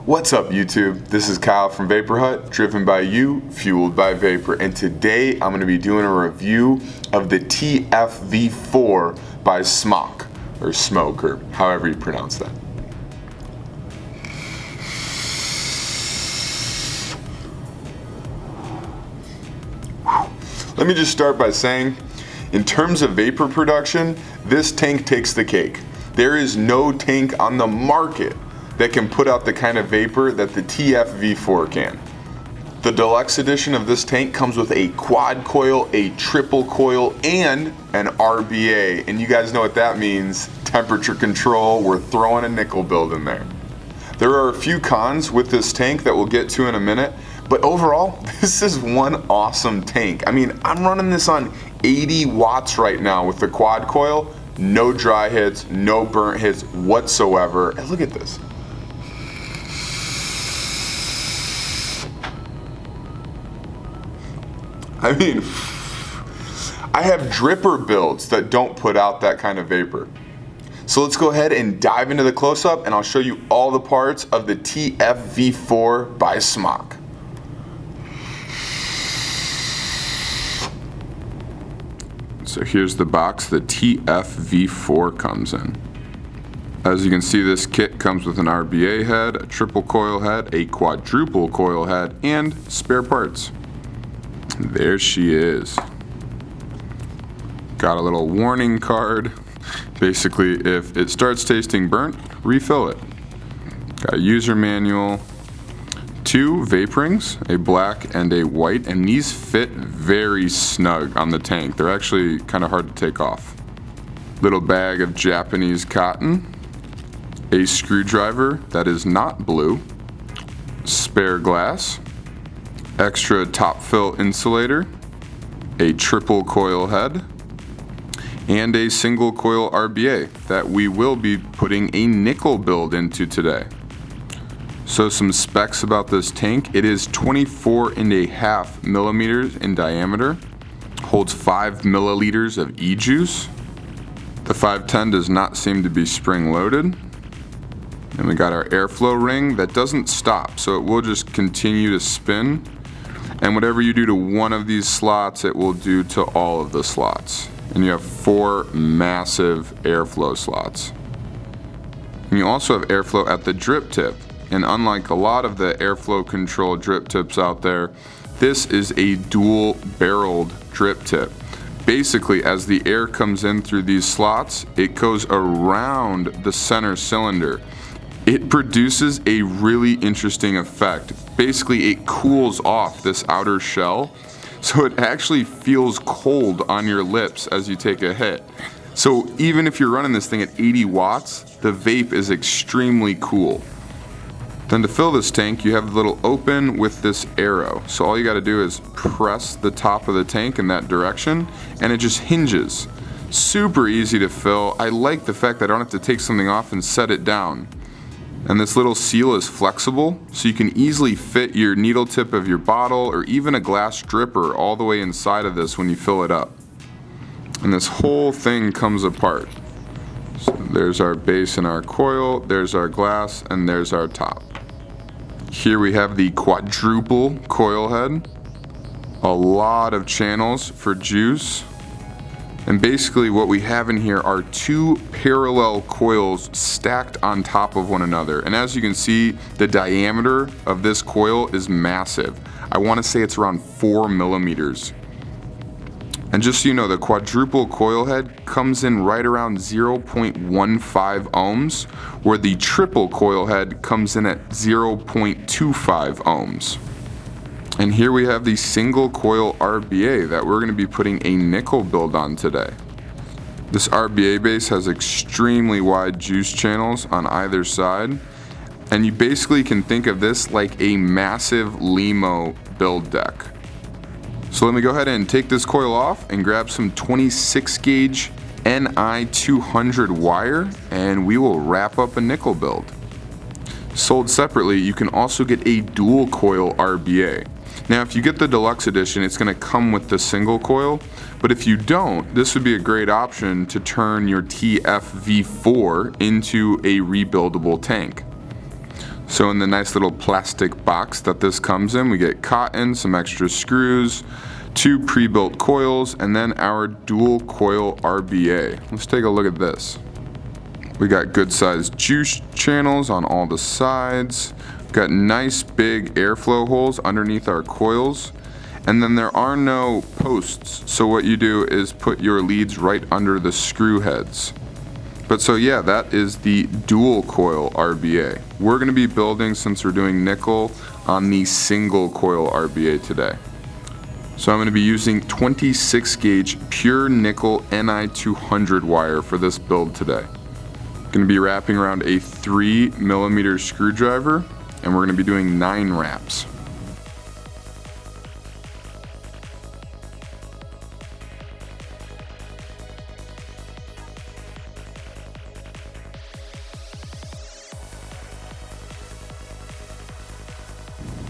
What's up YouTube? This is Kyle from Vapor Hut, driven by you, fueled by Vapor, and today I'm going to be doing a review of the TFV4 by Smok, or Smok, or however you pronounce that. Let me just start by saying, in terms of vapor production, this tank takes the cake. There is no tank on the market that can put out the kind of vapor that the TFV4 can. The deluxe edition of this tank comes with a quad coil, a triple coil, and an RBA. And you guys know what that means. Temperature control, we're throwing a nickel build in there. There are a few cons with this tank that we'll get to in a minute, but overall, this is one awesome tank. I mean, I'm running this on 80 watts right now with the quad coil. No dry hits, no burnt hits whatsoever. And look at this. I mean, I have dripper builds that don't put out that kind of vapor. So let's go ahead and dive into the close-up and I'll show you all the parts of the TFV4 by Smok. So here's the box the TFV4 comes in. As you can see, this kit comes with an RBA head, a triple coil head, a quadruple coil head, and spare parts. There she is. Got a little warning card. Basically, if it starts tasting burnt, refill it. Got a user manual, 2 vape rings, a black and a white, and these fit very snug on the tank. They're actually kind of hard to take off. Little bag of Japanese cotton, a screwdriver that is not blue, spare glass, extra top fill insulator, a triple coil head, and a single coil RBA that we will be putting a nickel build into today. So some specs about this tank: it is 24.5 millimeters in diameter, holds 5 milliliters of e-juice. The 510 does not seem to be spring loaded. And we got our airflow ring that doesn't stop, so it will just continue to spin. And whatever you do to one of these slots, it will do to all of the slots. And you have 4 massive airflow slots. And you also have airflow at the drip tip. And unlike a lot of the airflow control drip tips out there, this is a dual barreled drip tip. Basically, as the air comes in through these slots, it goes around the center cylinder. It produces a really interesting effect. Basically, it cools off this outer shell, so it actually feels cold on your lips as you take a hit. So even if you're running this thing at 80 watts, the vape is extremely cool. Then to fill this tank, you have the little open with this arrow. So all you gotta do is press the top of the tank in that direction, and it just hinges. Super easy to fill. I like the fact that I don't have to take something off and set it down. And this little seal is flexible, so you can easily fit your needle tip of your bottle or even a glass dripper all the way inside of this when you fill it up. And this whole thing comes apart. So there's our base and our coil, there's our glass, and there's our top. Here we have the quadruple coil head. A lot of channels for juice. And basically what we have in here are 2 parallel coils stacked on top of one another. And as you can see, the diameter of this coil is massive. I want to say it's around 4 millimeters. And just so you know, the quadruple coil head comes in right around 0.15 ohms, where the triple coil head comes in at 0.25 ohms. And here we have the single coil RBA that we're going to be putting a nickel build on today. This RBA base has extremely wide juice channels on either side, and you basically can think of this like a massive limo build deck. So let me go ahead and take this coil off and grab some 26 gauge NI 200 wire, and we will wrap up a nickel build. Sold separately, you can also get a dual coil RBA. Now if you get the deluxe edition, it's going to come with the single coil, but if you don't, this would be a great option to turn your TFV4 into a rebuildable tank. So in the nice little plastic box that this comes in, we get cotton, some extra screws, 2 pre-built coils, and then our dual coil RBA. Let's take a look at this. We got good sized juice channels on all the sides. Got nice big airflow holes underneath our coils. And then there are no posts, so what you do is put your leads right under the screw heads. But so yeah, that is the dual coil RBA. We're going to be building, since we're doing nickel, on the single coil RBA today. So I'm going to be using 26 gauge pure nickel Ni200 wire for this build today. Going to be wrapping around a 3mm screwdriver, and we're going to be doing 9 wraps.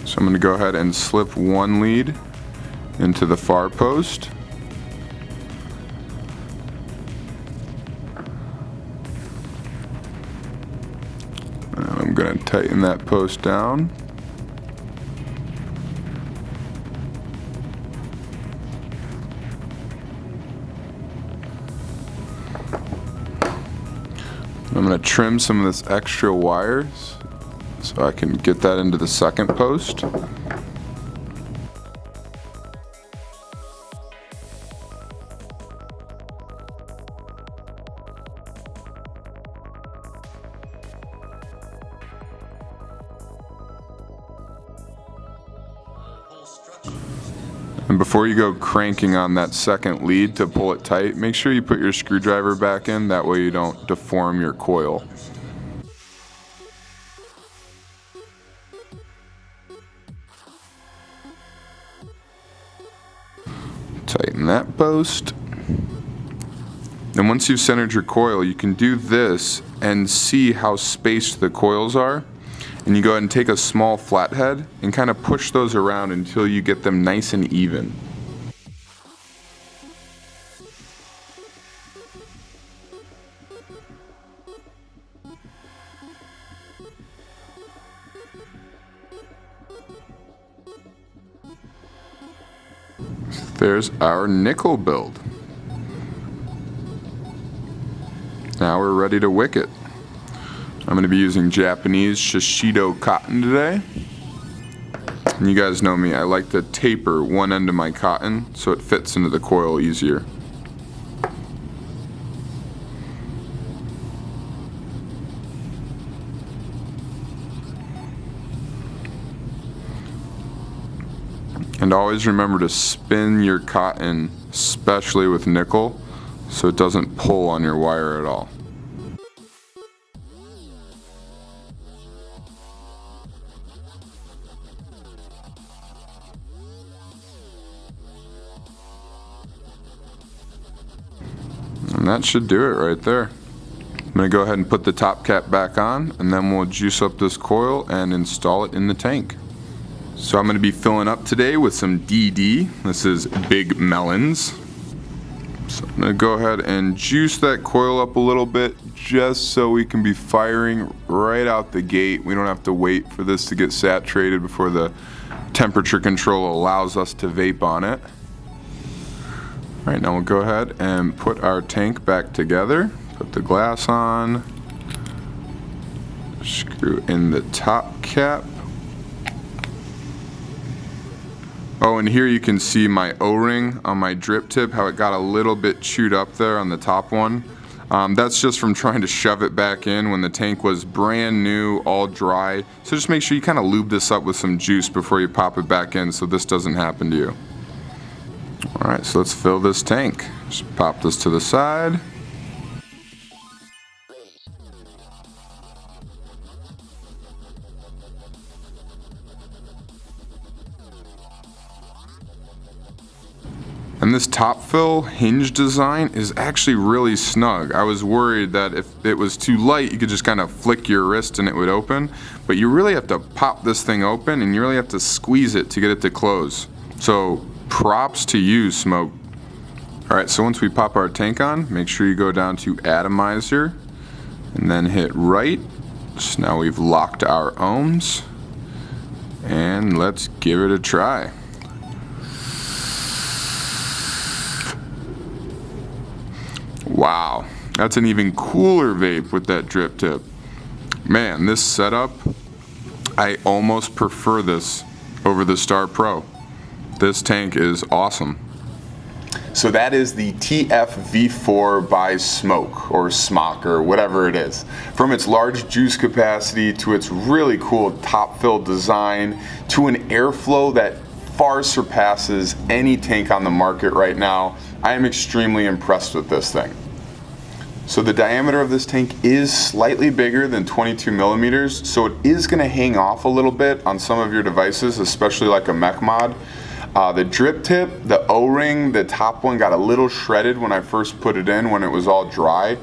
So I'm going to go ahead and slip one lead into the far post. And I'm going to tighten that post down. I'm going to trim some of this extra wires so I can get that into the second post. And before you go cranking on that second lead to pull it tight, make sure you put your screwdriver back in, that way you don't deform your coil. Tighten that post. And once you've centered your coil, you can do this and see how spaced the coils are. And you go ahead and take a small flathead and kind of push those around until you get them nice and even. There's our nickel build. Now we're ready to wick it. I'm going to be using Japanese Shishido cotton today. And you guys know me, I like to taper one end of my cotton so it fits into the coil easier. And always remember to spin your cotton, especially with nickel, so it doesn't pull on your wire at all. And that should do it right there. I'm going to go ahead and put the top cap back on, and then we'll juice up this coil and install it in the tank. So I'm going to be filling up today with some DD. This is Big Melons. So I'm going to go ahead and juice that coil up a little bit just so we can be firing right out the gate. We don't have to wait for this to get saturated before the temperature control allows us to vape on it. All right, now we'll go ahead and put our tank back together. Put the glass on. Screw in the top cap. Oh, and here you can see my O-ring on my drip tip, how it got a little bit chewed up there on the top one. That's just from trying to shove it back in when the tank was brand new, all dry. So just make sure you kind of lube this up with some juice before you pop it back in so this doesn't happen to you. All right, so let's fill this tank. Just pop this to the side. And this top fill hinge design is actually really snug. I was worried that if it was too light, you could just kind of flick your wrist and it would open. But you really have to pop this thing open and you really have to squeeze it to get it to close. So props to you, Smok. All right, so once we pop our tank on, make sure you go down to atomizer and then hit right So now we've locked our ohms, and let's give it a try. Wow, that's an even cooler vape with that drip tip. Man, this setup, I almost prefer this over the Star Pro. This tank is awesome. So that is the TFV4 by Smok, or Smok, or whatever it is. From its large juice capacity to its really cool top fill design to an airflow that far surpasses any tank on the market right now, I am extremely impressed with this thing. So the diameter of this tank is slightly bigger than 22 millimeters, so it is going to hang off a little bit on some of your devices, especially like a mech mod. The drip tip, the O-ring, the top one got a little shredded when I first put it in when it was all dry.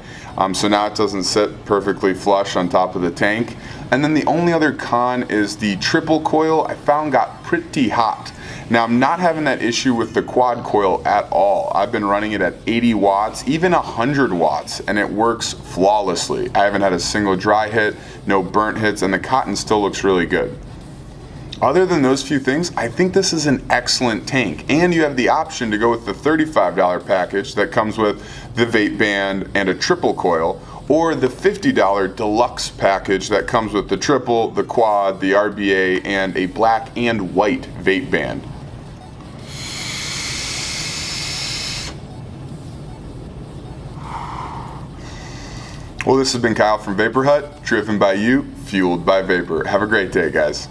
So now it doesn't sit perfectly flush on top of the tank. And then the only other con is the triple coil I found got pretty hot. Now I'm not having that issue with the quad coil at all. I've been running it at 80 watts, even 100 watts, and it works flawlessly. I haven't had a single dry hit, no burnt hits, and the cotton still looks really good. Other than those few things, I think this is an excellent tank, and you have the option to go with the $35 package that comes with the vape band and a triple coil, or the $50 deluxe package that comes with the triple, the quad, the RBA, and a black and white vape band. Well, this has been Kyle from Vapor Hut, driven by you, fueled by vapor. Have a great day, guys.